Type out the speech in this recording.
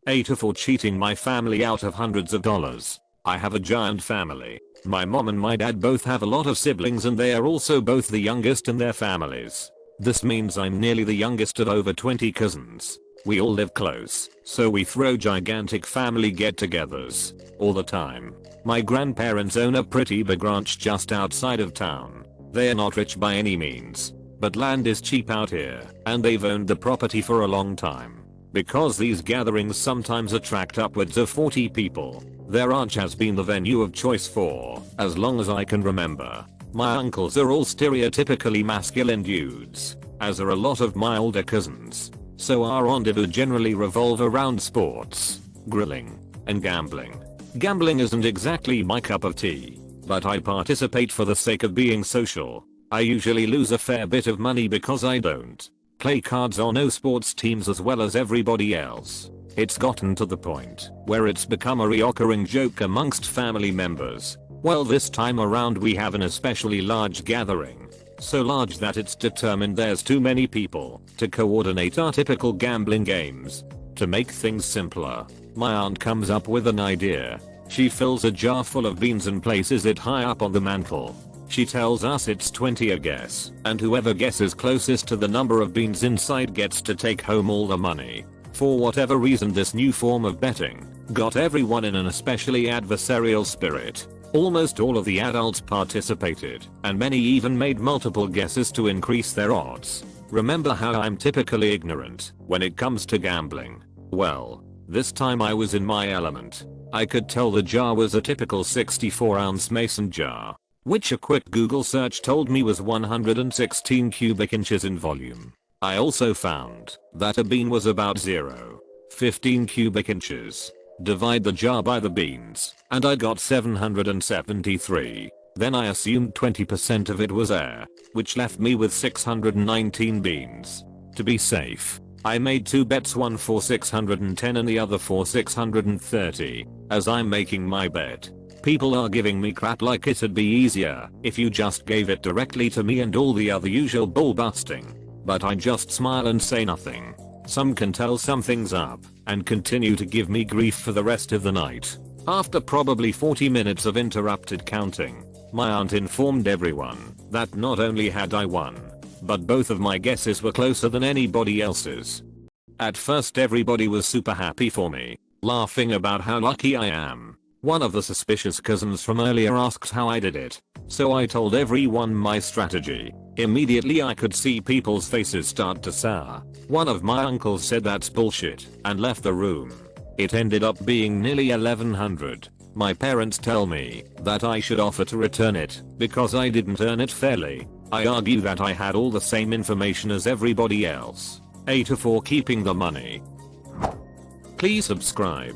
AITA for cheating my family out of hundreds of dollars. I have a giant family. My mom and my dad both have a lot of siblings and they are also both the youngest in their families. This means I'm nearly the youngest of over 20 cousins. We all live close, so we throw gigantic family get-togethers all the time. My grandparents own a pretty big ranch just outside of town. They are not rich by any means, but land is cheap out here, and they've owned the property for a long time. Because these gatherings sometimes attract upwards of 40 people, their ranch has been the venue of choice for as long as I can remember. My uncles are all stereotypically masculine dudes, as are a lot of my older cousins. So our rendezvous generally revolve around sports, grilling, and gambling. Gambling isn't exactly my cup of tea, but I participate for the sake of being social. I usually lose a fair bit of money because I don't play cards or know sports teams as well as everybody else. It's gotten to the point where it's become a reoccurring joke amongst family members. Well, this time around we have an especially large gathering. So large that it's determined there's too many people to coordinate our typical gambling games. To make things simpler, my aunt comes up with an idea. She fills a jar full of beans and places it high up on the mantle. She tells us it's 20 a guess, and whoever guesses closest to the number of beans inside gets to take home all the money. For whatever reason, this new form of betting got everyone in an especially adversarial spirit. Almost all of the adults participated, and many even made multiple guesses to increase their odds. Remember how I'm typically ignorant when it comes to gambling? Well, this time I was in my element. I could tell the jar was a typical 64-ounce mason jar, which a quick Google search told me was 116 cubic inches in volume. I also found that a bean was about 0.15 cubic inches. Divide the jar by the beans, and I got 773. Then I assumed 20% of it was air, which left me with 619 beans. To be safe, I made two bets, one for 610 and the other for 630. As I'm making my bet, people are giving me crap like it'd be easier if you just gave it directly to me and all the other usual bull busting. But I just smile and say nothing. Some can tell something's up and continue to give me grief for the rest of the night. After probably 40 minutes of interrupted counting, my aunt informed everyone that not only had I won, but both of my guesses were closer than anybody else's. At first everybody was super happy for me, laughing about how lucky I am. One of the suspicious cousins from earlier asked how I did it, so I told everyone my strategy. Immediately I could see people's faces start to sour. One of my uncles said that's bullshit and left the room. It ended up being nearly $1,100. My parents tell me that I should offer to return it because I didn't earn it fairly. I argue that I had all the same information as everybody else. AITA for keeping the money. Please subscribe.